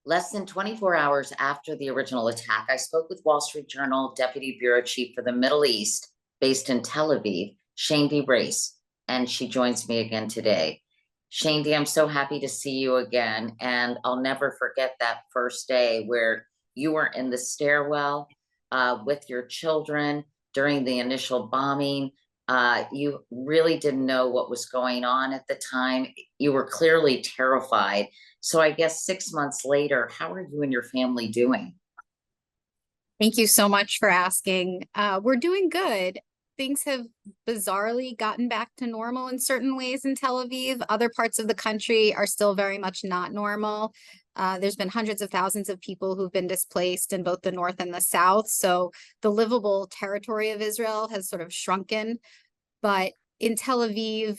Less than 24 hours after the original attack, I spoke with Wall Street Journal Deputy Bureau Chief for the Middle East, based in Tel Aviv, Shayndi Raice, and she joins me again today. Shayndi, I'm so happy to see you again, and I'll never forget that first day where you were in the stairwell with your children during the initial bombing. You really didn't know what was going on at the time. You were clearly terrified. So I guess 6 months later, how are you and your family doing? Thank you so much for asking. We're doing good. Things have bizarrely gotten back to normal in certain ways in Tel Aviv. Other parts of the country are still very much not normal. There's been hundreds of thousands of people who've been displaced in both the north and the south. So the livable territory of Israel has sort of shrunken. But in Tel Aviv,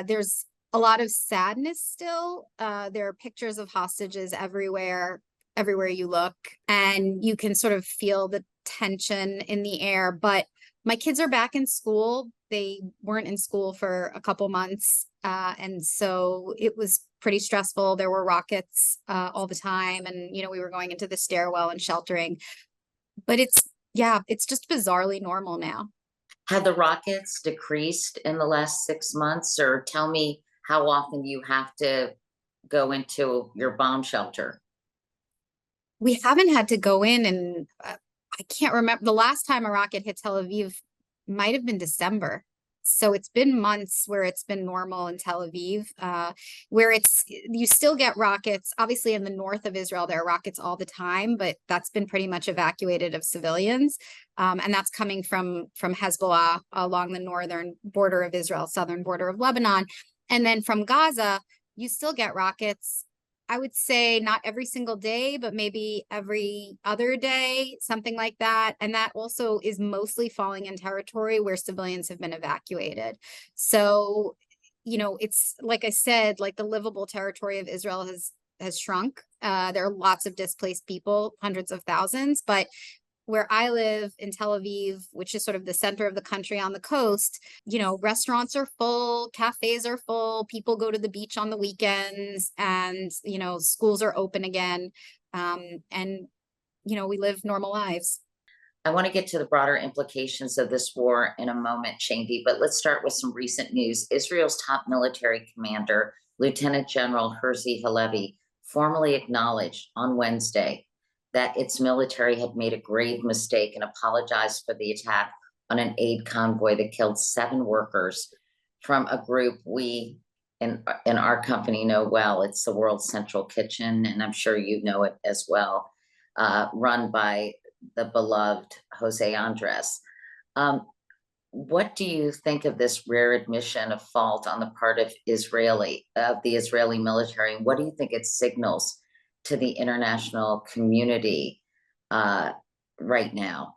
there's a lot of sadness still. There are pictures of hostages everywhere you look, and you can sort of feel the tension in the air. But my kids are back in school. They weren't in school for a couple months. And so it was pretty stressful. There were rockets all the time. And, we were going into the stairwell and sheltering. But it's just bizarrely normal now. Have the rockets decreased in the last 6 months, or tell me how often you have to go into your bomb shelter? We haven't had to go in, and I can't remember the last time a rocket hit Tel Aviv. Might have been December. So it's been months where it's been normal in Tel Aviv, where you still get rockets. Obviously, in the north of Israel, there are rockets all the time, but that's been pretty much evacuated of civilians. And that's coming from Hezbollah along the northern border of Israel, southern border of Lebanon. And then from Gaza, you still get rockets. I would say not every single day, but maybe every other day, something like that. And that also is mostly falling in territory where civilians have been evacuated. So, it's like I said, like the livable territory of Israel has shrunk. There are lots of displaced people, hundreds of thousands, but where I live in Tel Aviv, which is sort of the center of the country on the coast, restaurants are full, cafes are full, people go to the beach on the weekends, and, schools are open again. And, we live normal lives. I want to get to the broader implications of this war in a moment, Shayndi, but let's start with some recent news. Israel's top military commander, Lieutenant General Herzi Halevi, formally acknowledged on Wednesday that its military had made a grave mistake and apologized for the attack on an aid convoy that killed 7 workers from a group we in our company know well. It's the World Central Kitchen, and I'm sure you know it as well, run by the beloved Jose Andres. What do you think of this rare admission of fault on the part of the Israeli military? And what do you think it signals to the international community right now?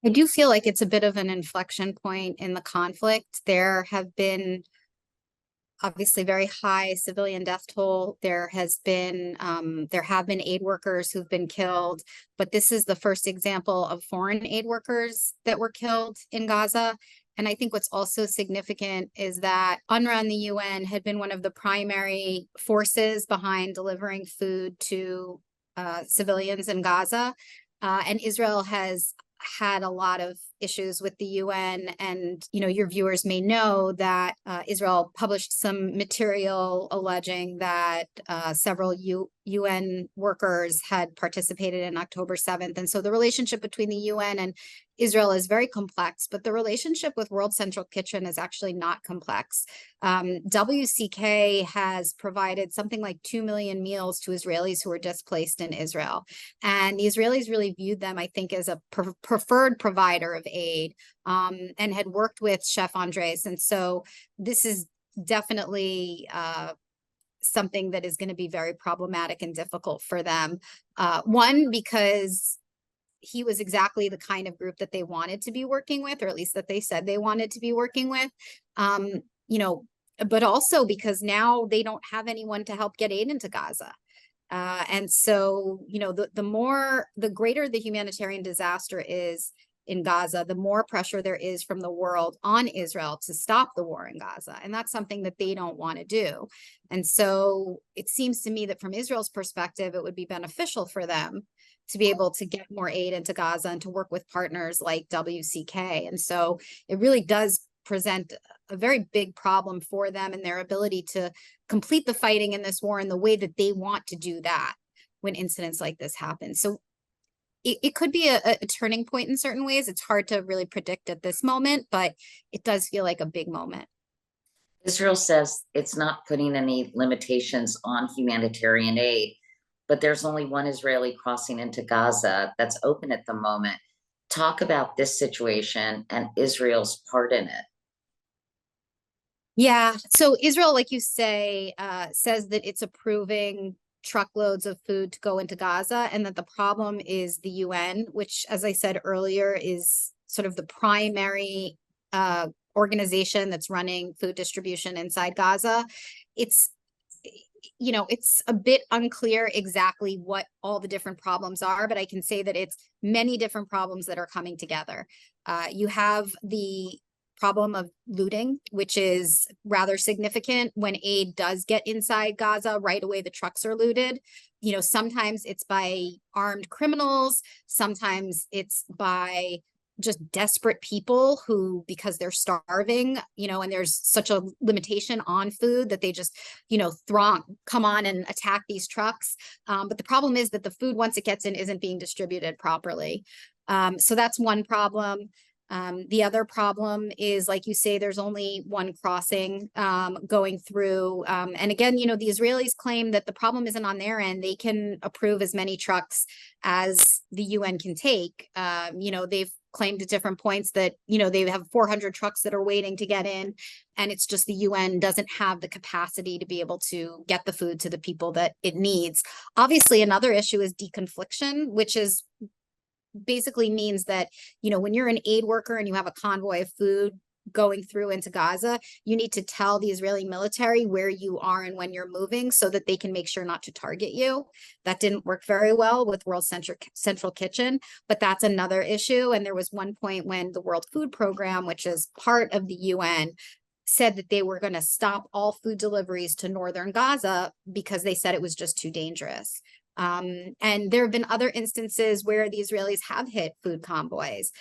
I do feel like it's a bit of an inflection point in the conflict. There have been obviously very high civilian death toll. There have been aid workers who've been killed, but this is the first example of foreign aid workers that were killed in Gaza. And I think what's also significant is that UNRWA and the UN had been one of the primary forces behind delivering food to civilians in Gaza. And Israel has had a lot of issues with the UN, and your viewers may know that Israel published some material alleging that several UN workers had participated in October 7th. And so the relationship between the UN and Israel is very complex, but the relationship with World Central Kitchen is actually not complex. WCK has provided something like 2 million meals to Israelis who are displaced in Israel. And the Israelis really viewed them, I think, as a preferred provider of aid, and had worked with Chef Andres. And so this is definitely something that is going to be very problematic and difficult for them. One, because he was exactly the kind of group that they wanted to be working with, or at least that they said they wanted to be working with. But also because now they don't have anyone to help get aid into Gaza. And so, the greater the humanitarian disaster is, in Gaza, the more pressure there is from the world on Israel to stop the war in Gaza. And that's something that they don't want to do. And so it seems to me that from Israel's perspective, it would be beneficial for them to be able to get more aid into Gaza and to work with partners like WCK. And so it really does present a very big problem for them and their ability to complete the fighting in this war in the way that they want to do that when incidents like this happen. So it could be a turning point in certain ways. It's hard to really predict at this moment, but it does feel like a big moment. Israel says it's not putting any limitations on humanitarian aid, but there's only one Israeli crossing into Gaza that's open at the moment. Talk about this situation and Israel's part in it. Yeah, so Israel, like you say, says that it's approving truckloads of food to go into Gaza, and that the problem is the UN, which, as I said earlier, is sort of the primary organization that's running food distribution inside Gaza. It's, you know, it's a bit unclear exactly what all the different problems are, but I can say that it's many different problems that are coming together. You have the problem of looting, which is rather significant. When aid does get inside Gaza, right away the trucks are looted. You know, sometimes it's by armed criminals, sometimes it's by just desperate people who, because they're starving, you know, and there's such a limitation on food that they just, you know, come on and attack these trucks. But the problem is that the food, once it gets in, isn't being distributed properly. So that's one problem. The other problem is, like you say, there's only one crossing going through. And again, you know, the Israelis claim that the problem isn't on their end. They can approve as many trucks as the UN can take. You know, they've claimed at different points that, you know, they have 400 trucks that are waiting to get in. And it's just the UN doesn't have the capacity to be able to get the food to the people that it needs. Obviously, another issue is deconfliction, which is basically means that, you know, when you're an aid worker and you have a convoy of food going through into Gaza, you need to tell the Israeli military where you are and when you're moving so that they can make sure not to target you. That didn't work very well with World Central Kitchen, but that's another issue. And there was one point when the World Food Program, which is part of the UN, said that they were going to stop all food deliveries to northern Gaza because they said it was just too dangerous. And there have been other instances where the Israelis have hit food convoys.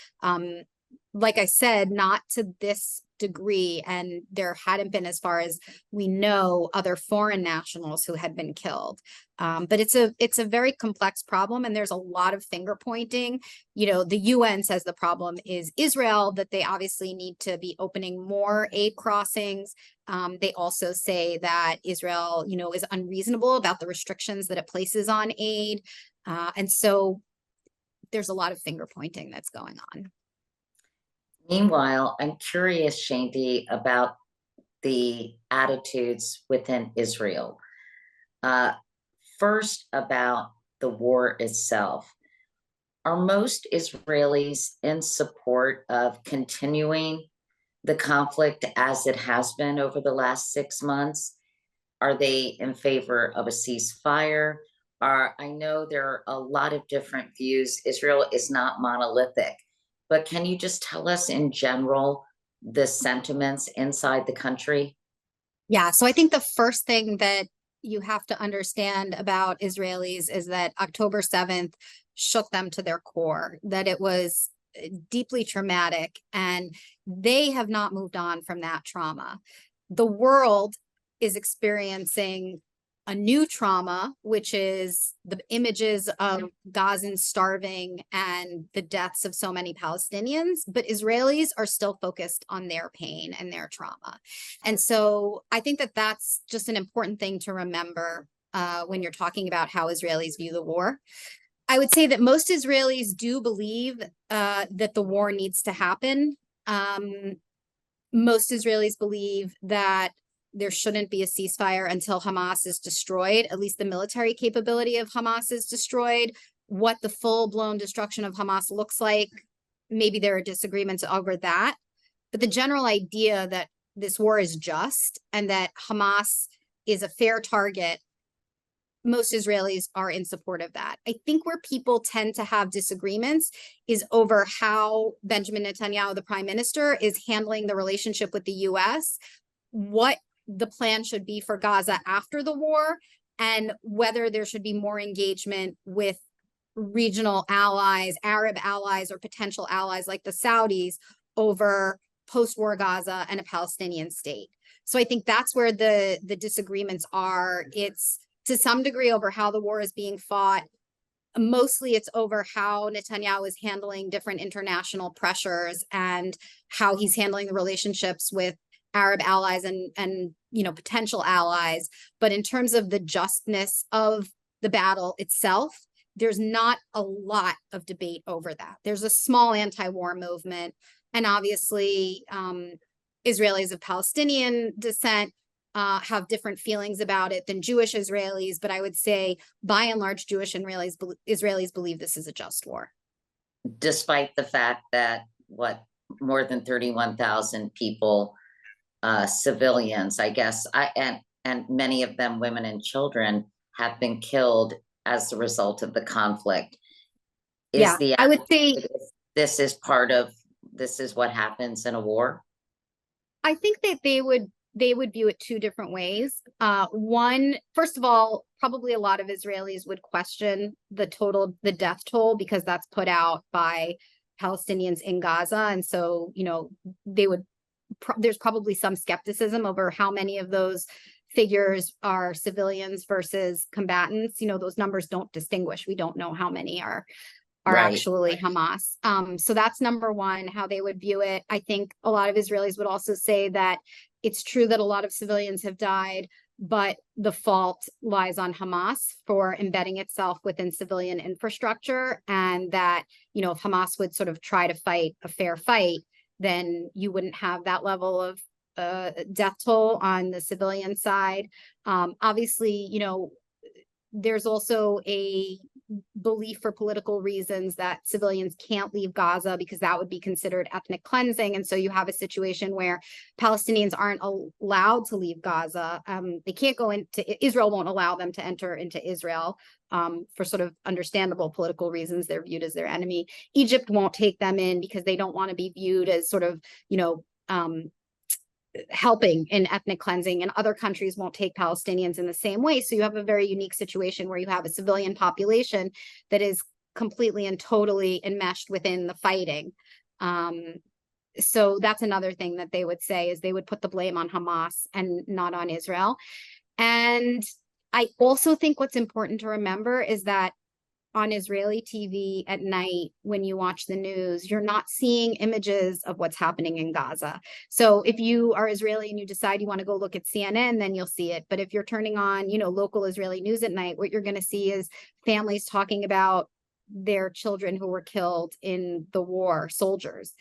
Like I said, not to this degree, and there hadn't been, as far as we know, other foreign nationals who had been killed. But it's a very complex problem, and there's a lot of finger pointing. You know, the UN says the problem is Israel, that they obviously need to be opening more aid crossings. They also say that Israel, you know, is unreasonable about the restrictions that it places on aid. And so there's a lot of finger pointing that's going on. Meanwhile, I'm curious, Shayndi, about the attitudes within Israel. First, about the war itself. Are most Israelis in support of continuing the conflict as it has been over the last 6 months? Are they in favor of a ceasefire? I know there are a lot of different views. Israel is not monolithic. But can you just tell us in general the sentiments inside the country? Yeah, so I think the first thing that you have to understand about Israelis is that October 7th shook them to their core, that it was deeply traumatic, and they have not moved on from that trauma. The world is experiencing a new trauma, which is the images of Gazans starving and the deaths of so many Palestinians, but Israelis are still focused on their pain and their trauma. And so I think that that's just an important thing to remember when you're talking about how Israelis view the war. I would say that most Israelis do believe that the war needs to happen. Most Israelis believe that there shouldn't be a ceasefire until Hamas is destroyed. At least the military capability of Hamas is destroyed. What the full-blown destruction of Hamas looks like, maybe there are disagreements over that. But the general idea that this war is just and that Hamas is a fair target most Israelis are in support of that. I think where people tend to have disagreements is over how Benjamin Netanyahu, the prime minister, is handling the relationship with the US, what the plan should be for Gaza after the war, and whether there should be more engagement with regional allies, Arab allies, or potential allies like the Saudis over post-war Gaza and a Palestinian state. So I think that's where the disagreements are. It's to some degree over how the war is being fought. Mostly it's over how Netanyahu is handling different international pressures and how he's handling the relationships with Arab allies and potential allies. But in terms of the justness of the battle itself, there's not a lot of debate over that. There's a small anti-war movement, and obviously Israelis of Palestinian descent have different feelings about it than Jewish Israelis, but I would say by and large Jewish Israelis believe this is a just war. Despite the fact that more than 31,000 people, civilians, I guess, and many of them women and children, have been killed as a result of the conflict. I would say this is what happens in a war. I think that they would view it two different ways. One, first of all, probably a lot of Israelis would question the death toll, because that's put out by Palestinians in Gaza. And so, there's probably some skepticism over how many of those figures are civilians versus combatants. Those numbers don't distinguish. We don't know how many are Right. actually Hamas. So that's number one, how they would view it. I think a lot of Israelis would also say that it's true that a lot of civilians have died, but the fault lies on Hamas for embedding itself within civilian infrastructure, and that, if Hamas would sort of try to fight a fair fight, then you wouldn't have that level of death toll on the civilian side. Obviously, there's also a belief for political reasons that civilians can't leave Gaza because that would be considered ethnic cleansing. And so you have a situation where Palestinians aren't allowed to leave Gaza. They can't go into Israel, won't allow them to enter into Israel for sort of understandable political reasons. They're viewed as their enemy. Egypt won't take them in because they don't want to be viewed as sort of, helping in ethnic cleansing, and other countries won't take Palestinians in the same way. So you have a very unique situation where you have a civilian population that is completely and totally enmeshed within the fighting. So that's another thing that they would say, is they would put the blame on Hamas and not on Israel. And I also think what's important to remember is that on Israeli TV at night, when you watch the news, you're not seeing images of what's happening in Gaza. So if you are Israeli and you decide you want to go look at CNN, then you'll see it. But if you're turning on, local Israeli news at night, what you're going to see is families talking about their children who were killed in the war, soldiers.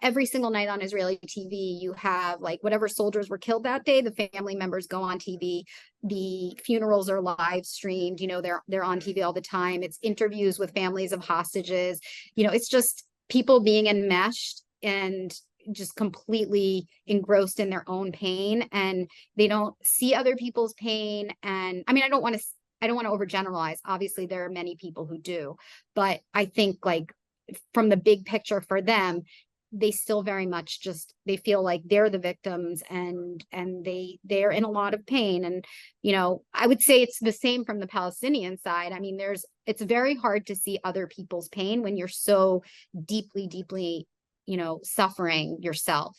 Every single night on Israeli TV, you have whatever soldiers were killed that day, the family members go on TV. The funerals are live streamed. They're on TV all the time. It's interviews with families of hostages. It's just people being enmeshed and just completely engrossed in their own pain, and they don't see other people's pain. And I mean, I don't want to overgeneralize. Obviously, there are many people who do, but I think from the big picture for them, they still very much they feel like they're the victims, and they're in a lot of pain. And I would say it's the same from the Palestinian side. I mean, it's very hard to see other people's pain when you're so deeply suffering yourself.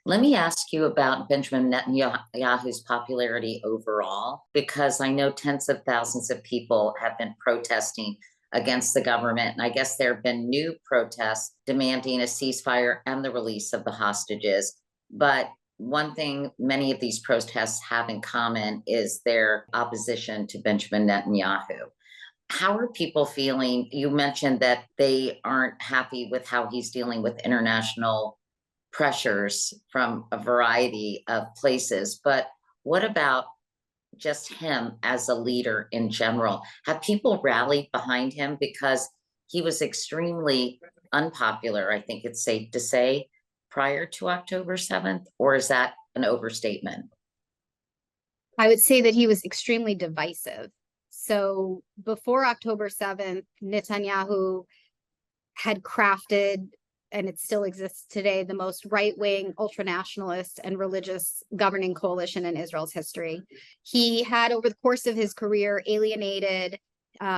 Let me ask you about Benjamin Netanyahu's popularity overall, because I know tens of thousands of people have been protesting against the government. And I guess there have been new protests demanding a ceasefire and the release of the hostages. But one thing many of these protests have in common is their opposition to Benjamin Netanyahu. How are people feeling? You mentioned that they aren't happy with how he's dealing with international pressures from a variety of places, but what about just him as a leader in general? Have people rallied behind him? Because he was extremely unpopular, I think it's safe to say, prior to October 7th, or is that an overstatement? I would say that he was extremely divisive. So before October 7th, Netanyahu had crafted, and it still exists today, the most right-wing, ultranationalist, and religious governing coalition in Israel's history. He had, over the course of his career, alienated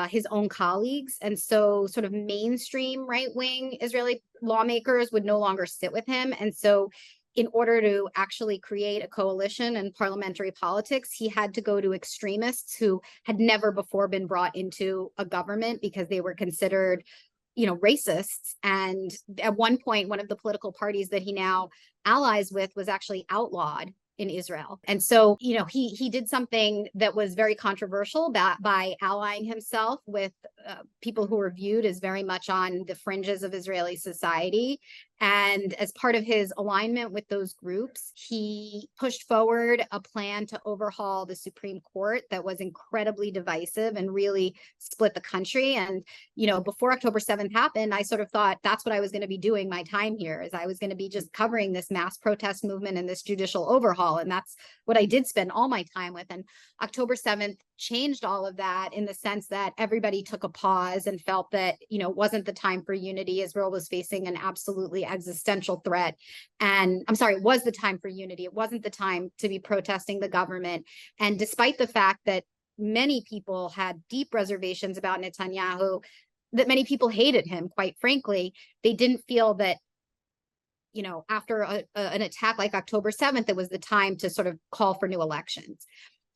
his own colleagues, and so sort of mainstream right-wing Israeli lawmakers would no longer sit with him. And so in order to actually create a coalition in parliamentary politics, he had to go to extremists who had never before been brought into a government because they were considered, racists. And at one point, one of the political parties that he now allies with was actually outlawed in Israel. And so, he did something that was very controversial by allying himself with people who were viewed as very much on the fringes of Israeli society. And as part of his alignment with those groups, he pushed forward a plan to overhaul the Supreme Court that was incredibly divisive and really split the country. And, before October 7th happened, I sort of thought that's what I was going to be doing my time here, is I was going to be just covering this mass protest movement and this judicial overhaul. And that's what I did spend all my time with. And October 7th changed all of that in the sense that everybody took a pause and felt that, it wasn't the time for unity. Israel was facing an absolutely existential threat. And I'm sorry, it was the time for unity. It wasn't the time to be protesting the government. And despite the fact that many people had deep reservations about Netanyahu, that many people hated him, quite frankly, they didn't feel that, after an attack like October 7th, it was the time to sort of call for new elections.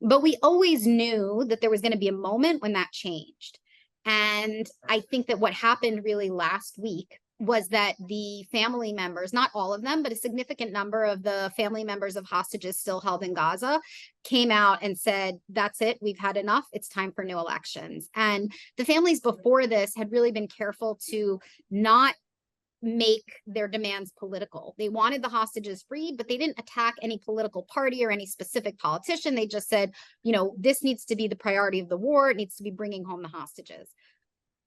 But we always knew that there was going to be a moment when that changed. And I think that what happened really last week was that the family members, not all of them, but a significant number of the family members of hostages still held in Gaza, came out and said, that's it, we've had enough, it's time for new elections. And the families before this had really been careful to not make their demands political. They wanted the hostages freed, but they didn't attack any political party or any specific politician. They just said, this needs to be the priority of the war. It needs to be bringing home the hostages.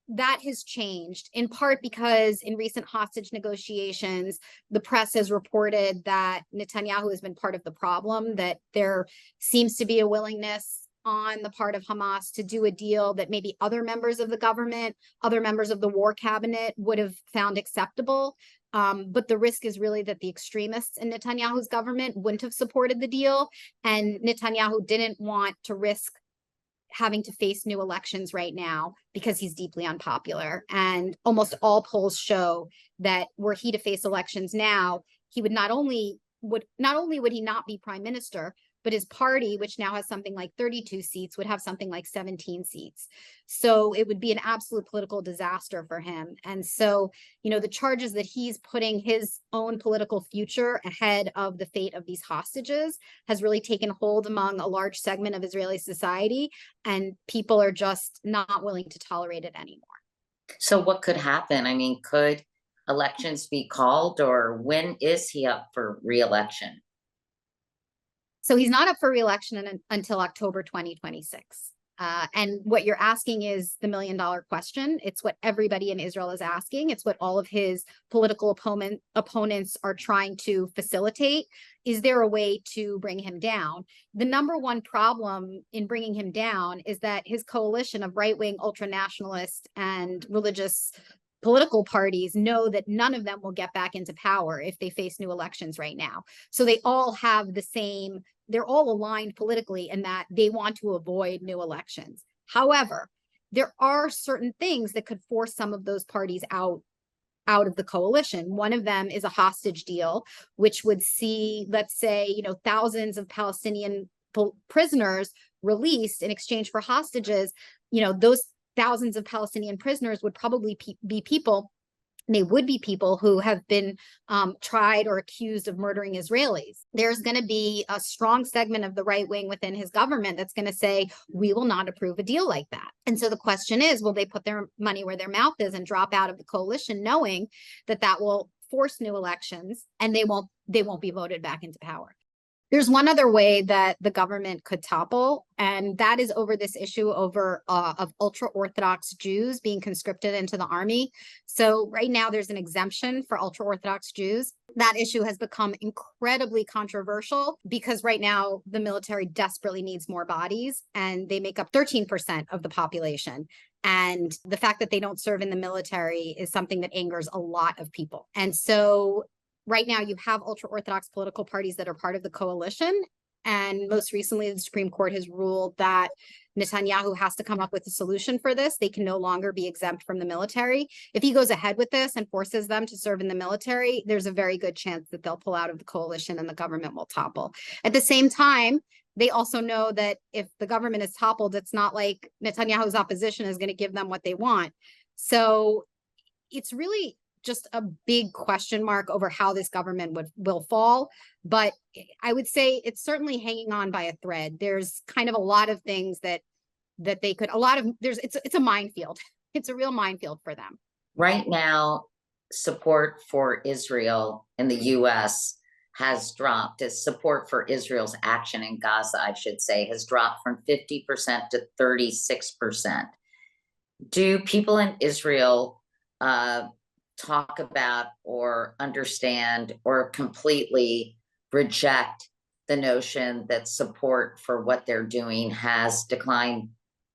That has changed, in part because in recent hostage negotiations, the press has reported that Netanyahu has been part of the problem, that there seems to be a willingness on the part of Hamas to do a deal that maybe other members of the government, other members of the war cabinet would have found acceptable. But the risk is really that the extremists in Netanyahu's government wouldn't have supported the deal. And Netanyahu didn't want to risk having to face new elections right now because he's deeply unpopular. And almost all polls show that were he to face elections now, he would not only would he not be prime minister, but his party, which now has something like 32 seats, would have something like 17 seats. So it would be an absolute political disaster for him. And so, the charges that he's putting his own political future ahead of the fate of these hostages has really taken hold among a large segment of Israeli society, and people are just not willing to tolerate it anymore. So what could happen? I mean, could elections be called, or when is he up for re-election? So he's not up for re-election until October 2026. And what you're asking is the $1 million question. It's what everybody in Israel is asking. It's what all of his political opponents are trying to facilitate. Is there a way to bring him down? The number one problem in bringing him down is that his coalition of right-wing ultranationalists and religious political parties know that none of them will get back into power if they face new elections right now. So they all have they're all aligned politically in that they want to avoid new elections. However, there are certain things that could force some of those parties out of the coalition. One of them is a hostage deal, which would see, let's say, thousands of Palestinian prisoners released in exchange for hostages. Those thousands of Palestinian prisoners would probably be people who have been tried or accused of murdering Israelis. There's going to be a strong segment of the right wing within his government that's going to say, we will not approve a deal like that. And so the question is, will they put their money where their mouth is and drop out of the coalition, knowing that will force new elections and they won't be voted back into power? There's one other way that the government could topple, and that is over this issue of ultra-Orthodox Jews being conscripted into the army. So right now there's an exemption for ultra-Orthodox Jews. That issue has become incredibly controversial because right now the military desperately needs more bodies, and they make up 13% of the population. And the fact that they don't serve in the military is something that angers a lot of people. And so right now you have ultra-Orthodox political parties that are part of the coalition. And most recently, the Supreme Court has ruled that Netanyahu has to come up with a solution for this. They can no longer be exempt from the military. If he goes ahead with this and forces them to serve in the military, there's a very good chance that they'll pull out of the coalition and the government will topple. At the same time, they also know that if the government is toppled, it's not like Netanyahu's opposition is going to give them what they want. So it's really just a big question mark over how this government will fall. But I would say it's certainly hanging on by a thread. There's kind of a lot of things that they could, it's a minefield. It's a real minefield for them. Right now, support for Israel in the US has dropped. As support for Israel's action in Gaza, I should say, has dropped from 50% to 36%. Do people in Israel talk about or understand or completely reject the notion that support for what they're doing has declined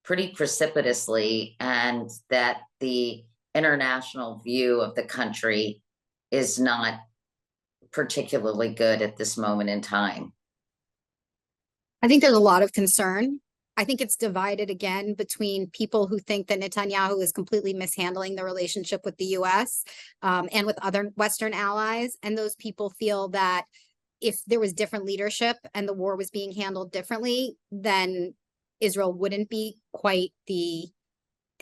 pretty precipitously, and that the international view of the country is not particularly good at this moment in time? I think there's a lot of concern. I think it's divided again between people who think that Netanyahu is completely mishandling the relationship with the US and with other Western allies. And those people feel that if there was different leadership and the war was being handled differently, then Israel wouldn't be quite the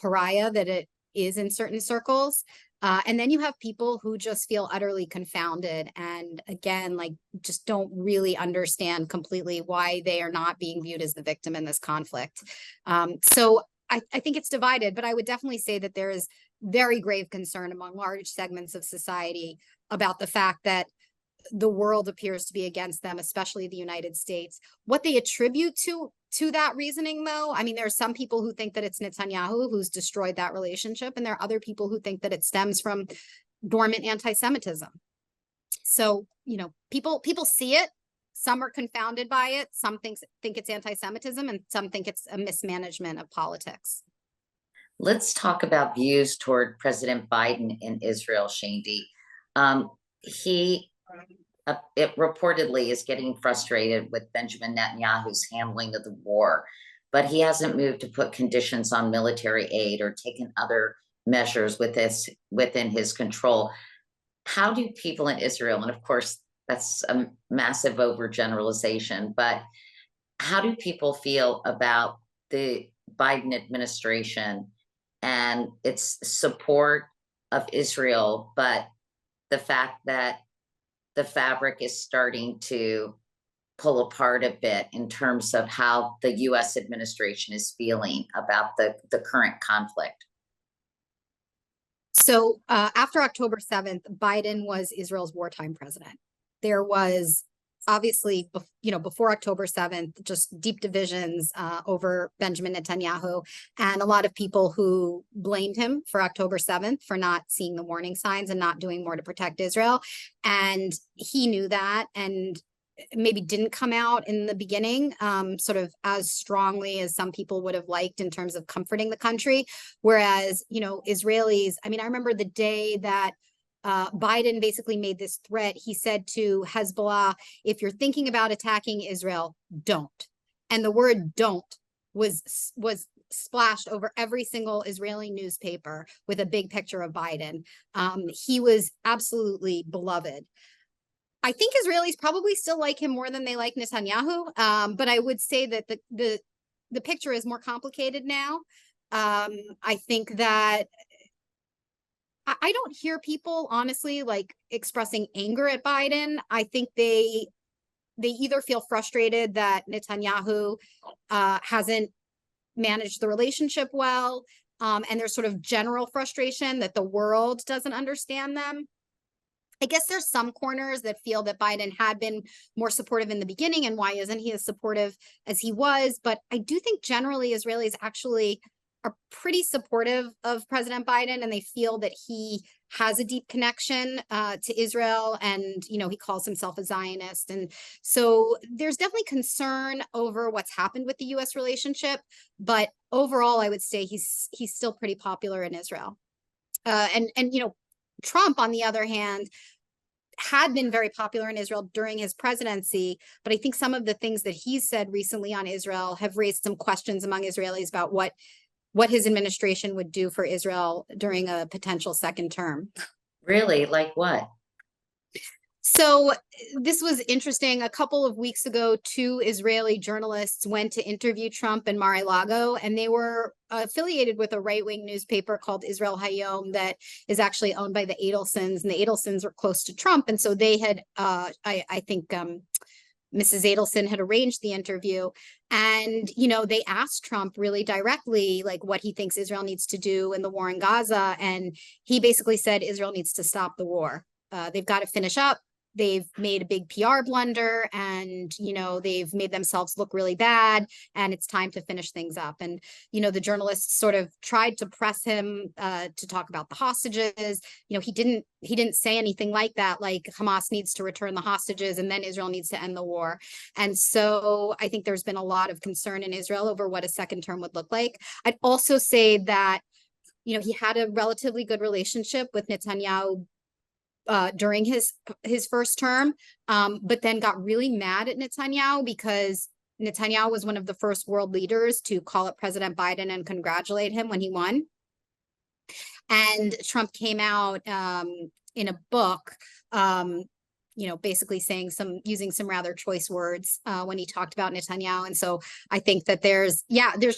pariah that it is in certain circles. And then you have people who just feel utterly confounded and, again, like, just don't really understand completely why they are not being viewed as the victim in this conflict. So I think it's divided, but I would definitely say that there is very grave concern among large segments of society about the fact that the world appears to be against them, especially the United States. What they attribute to that reasoning, though, I mean, there are some people who think that it's Netanyahu who's destroyed that relationship, and there are other people who think that it stems from dormant anti-Semitism. So, you know, people see it. Some are confounded by it. Some think it's anti-Semitism, and some think it's a mismanagement of politics. Let's talk about views toward President Biden in Israel, Shayndi. It reportedly is getting frustrated with Benjamin Netanyahu's handling of the war, but he hasn't moved to put conditions on military aid or taken other measures within his control. How do people in Israel, and of course that's a massive overgeneralization, but how do people feel about the Biden administration and its support of Israel, but the fact that the fabric is starting to pull apart a bit in terms of how the US administration is feeling about the current conflict? So after October 7th, Biden was Israel's wartime president. There was obviously, before October 7th, just deep divisions over Benjamin Netanyahu, and a lot of people who blamed him for October 7th for not seeing the warning signs and not doing more to protect Israel. And he knew that and maybe didn't come out in the beginning sort of as strongly as some people would have liked in terms of comforting the country. Whereas, Israelis, I mean, I remember the day that Biden basically made this threat. He said to Hezbollah, if you're thinking about attacking Israel, don't. And the word don't was splashed over every single Israeli newspaper with a big picture of Biden. He was absolutely beloved. I think Israelis probably still like him more than they like Netanyahu. But I would say that the picture is more complicated now. I think that I don't hear people, honestly, like expressing anger at Biden. I think they either feel frustrated that Netanyahu hasn't managed the relationship well, and there's sort of general frustration that the world doesn't understand them. I guess there's some corners that feel that Biden had been more supportive in the beginning, and why isn't he as supportive as he was? But I do think generally Israelis actually are pretty supportive of President Biden, and they feel that he has a deep connection to Israel, and he calls himself a Zionist, and so there's definitely concern over what's happened with the U.S. relationship. But overall, I would say he's still pretty popular in Israel, and Trump, on the other hand, had been very popular in Israel during his presidency, but I think some of the things that he's said recently on Israel have raised some questions among Israelis about what his administration would do for Israel during a potential second term. Really? Like what? So this was interesting. A couple of weeks ago, two Israeli journalists went to interview Trump in Mar-a-Lago, and they were affiliated with a right-wing newspaper called Israel Hayom that is actually owned by the Adelsons, and the Adelsons are close to Trump. And so they had, I think Mrs. Adelson had arranged the interview, and they asked Trump really directly, like, what he thinks Israel needs to do in the war in Gaza, and he basically said Israel needs to stop the war. They've got to finish up. They've made a big PR blunder, and they've made themselves look really bad, and it's time to finish things up. And the journalists sort of tried to press him to talk about the hostages. He didn't say anything like that, like Hamas needs to return the hostages and then Israel needs to end the war. And so I think there's been a lot of concern in Israel over what a second term would look like. I'd also say that he had a relatively good relationship with Netanyahu during his first term, but then got really mad at Netanyahu because Netanyahu was one of the first world leaders to call up President Biden and congratulate him when he won. And Trump came out in a book, basically using some rather choice words when he talked about Netanyahu. And so I think that there's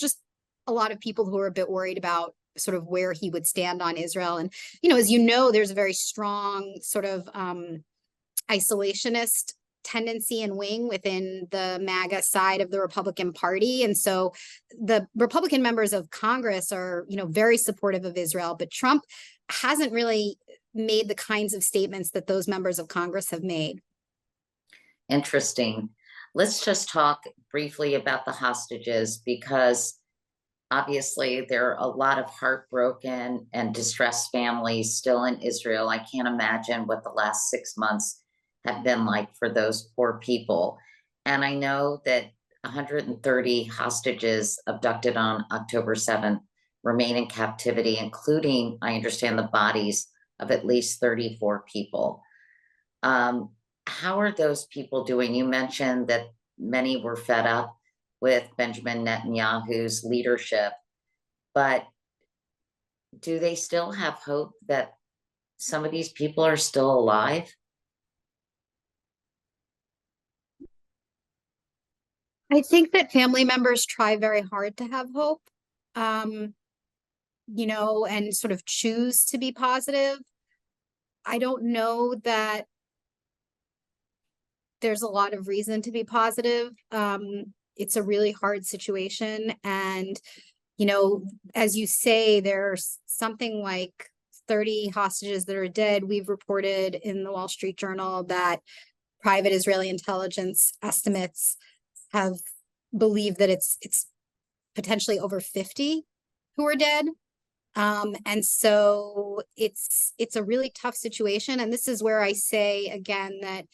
just a lot of people who are a bit worried about sort of where he would stand on Israel. And, as there's a very strong sort of isolationist tendency and wing within the MAGA side of the Republican Party. And so the Republican members of Congress are, very supportive of Israel, but Trump hasn't really made the kinds of statements that those members of Congress have made. Interesting. Let's just talk briefly about the hostages, because obviously, there are a lot of heartbroken and distressed families still in Israel. I can't imagine what the last 6 months have been like for those poor people. And I know that 130 hostages abducted on October 7th remain in captivity, including, I understand, the bodies of at least 34 people. How are those people doing? You mentioned that many were fed up with Benjamin Netanyahu's leadership, but do they still have hope that some of these people are still alive? I think that family members try very hard to have hope, and sort of choose to be positive. I don't know that there's a lot of reason to be positive. It's a really hard situation. And, as you say, there's something like 30 hostages that are dead. We've reported in the Wall Street Journal that private Israeli intelligence estimates have believed that it's potentially over 50 who are dead. And so it's a really tough situation. And this is where I say again that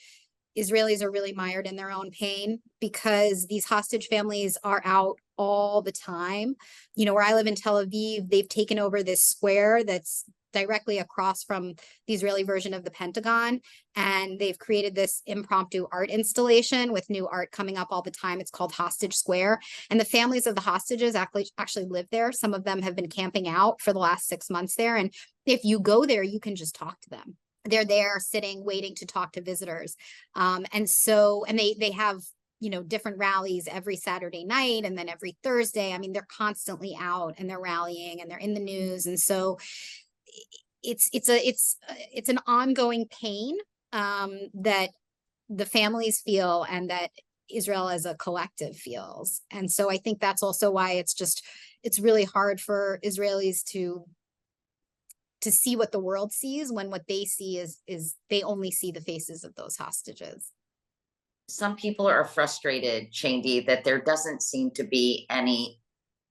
Israelis are really mired in their own pain, because these hostage families are out all the time. Where I live in Tel Aviv, they've taken over this square that's directly across from the Israeli version of the Pentagon. And they've created this impromptu art installation with new art coming up all the time. It's called Hostage Square. And the families of the hostages actually live there. Some of them have been camping out for the last 6 months there. And if you go there, you can just talk to them. They're there sitting, waiting to talk to visitors. And they have, different rallies every Saturday night and then every Thursday. I mean, they're constantly out and they're rallying and they're in the news. And so it's an ongoing pain that the families feel and that Israel as a collective feels. And so I think that's also why it's really hard for Israelis to to see what the world sees when what they see is they only see the faces of those hostages. Some people are frustrated, Shayndi, that there doesn't seem to be any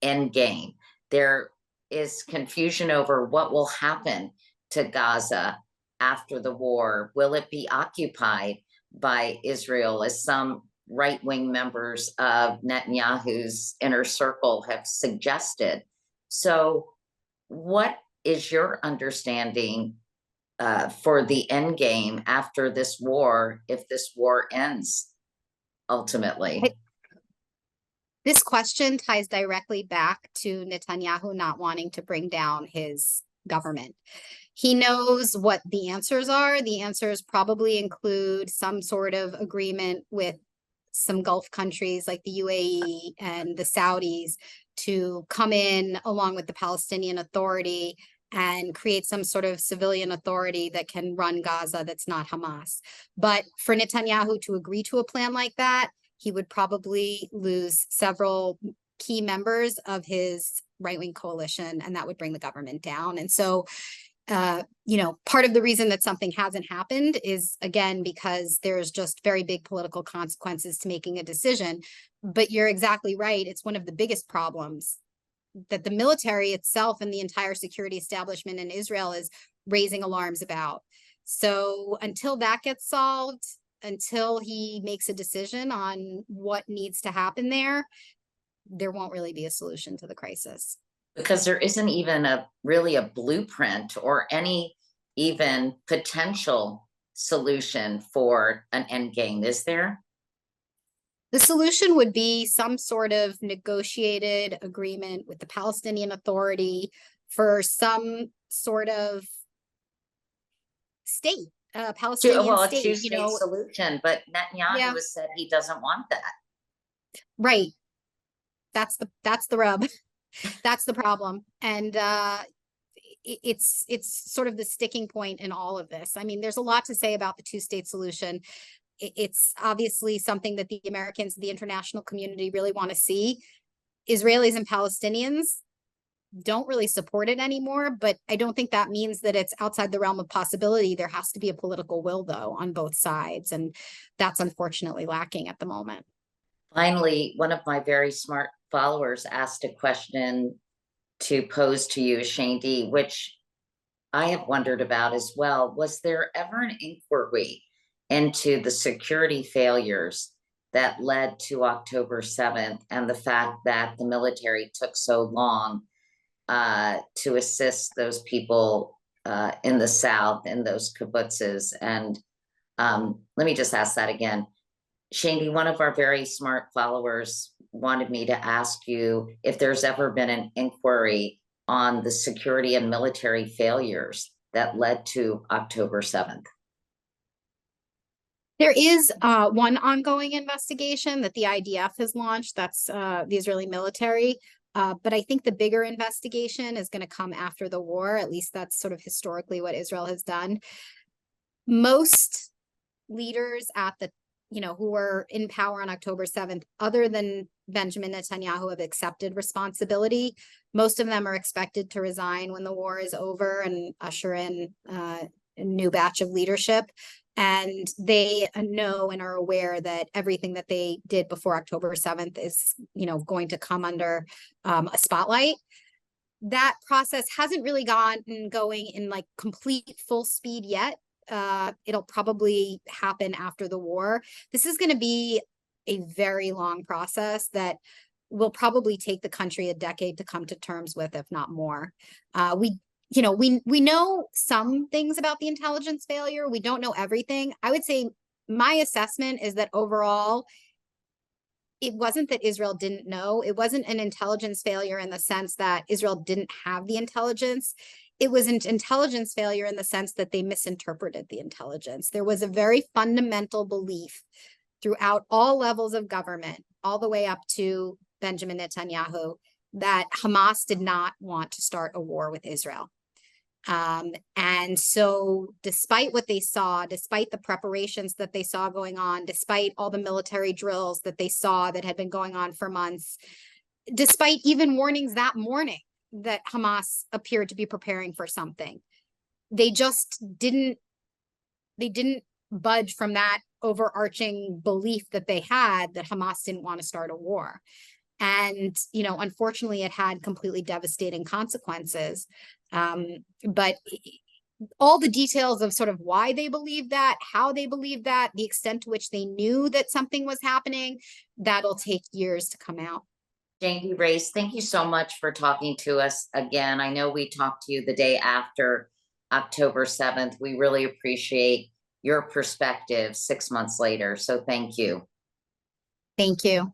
end game. There is confusion over what will happen to Gaza after the war. Will it be occupied by Israel, as some right-wing members of Netanyahu's inner circle have suggested? So what is your understanding for the end game after this war, if this war ends ultimately? This question ties directly back to Netanyahu not wanting to bring down his government. He knows what the answers are. The answers probably include some sort of agreement with some Gulf countries like the UAE and the Saudis to come in along with the Palestinian Authority and create some sort of civilian authority that can run Gaza that's not Hamas. But for Netanyahu to agree to a plan like that, he would probably lose several key members of his right-wing coalition, and that would bring the government down. And so, part of the reason that something hasn't happened is, again, because there's just very big political consequences to making a decision. But you're exactly right. It's one of the biggest problems that the military itself and the entire security establishment in Israel is raising alarms about. So until that gets solved, until he makes a decision on what needs to happen there won't really be a solution to the crisis. Because there isn't even really a blueprint or any even potential solution for an end game, is there? The solution would be some sort of negotiated agreement with the Palestinian Authority for some sort of state, Palestinian A state, two-state solution, but Netanyahu Yeah. has said he doesn't want that. Right. That's the rub. That's the problem. And it's sort of the sticking point in all of this. I mean, there's a lot to say about the two-state solution. It's obviously something that the Americans, the international community really want to see. Israelis and Palestinians don't really support it anymore, but I don't think that means that it's outside the realm of possibility. There has to be a political will, though, on both sides, and that's unfortunately lacking at the moment. Finally, one of my very smart followers asked a question to pose to you, Shayndi, which I have wondered about as well. Was there ever an inquiry into the security failures that led to October 7th and the fact that the military took so long to assist those people in the South, in those kibbutzes? And let me just ask that again. Shayndi, one of our very smart followers wanted me to ask you if there's ever been an inquiry on the security and military failures that led to October 7th. There is one ongoing investigation that the IDF has launched. That's the Israeli military. But I think the bigger investigation is going to come after the war. At least that's sort of historically what Israel has done. Most leaders at the who were in power on October 7th, other than Benjamin Netanyahu, have accepted responsibility. Most of them are expected to resign when the war is over and usher in a new batch of leadership. And they know and are aware that everything that they did before October 7th is, going to come under a spotlight. That process hasn't really gotten going in like complete full speed yet. It'll probably happen after the war. This is going to be a very long process that will probably take the country a decade to come to terms with, if not more. We know some things about the intelligence failure. We don't know everything. I would say my assessment is that overall, it wasn't that Israel didn't know. It wasn't an intelligence failure in the sense that Israel didn't have the intelligence. It was an intelligence failure in the sense that they misinterpreted the intelligence. There was a very fundamental belief throughout all levels of government, all the way up to Benjamin Netanyahu, that Hamas did not want to start a war with Israel. And so despite what they saw, despite the preparations that they saw going on, despite all the military drills that they saw that had been going on for months, despite even warnings that morning that Hamas appeared to be preparing for something, they just didn't budge from that overarching belief that they had that Hamas didn't want to start a war. And, you know, unfortunately, it had completely devastating consequences. But all the details of sort of why they believe that, how they believe that, the extent to which they knew that something was happening, that'll take years to come out. Shayndi Raice, thank you so much for talking to us again. I know we talked to you the day after October 7th. We really appreciate your perspective 6 months later. So thank you. Thank you.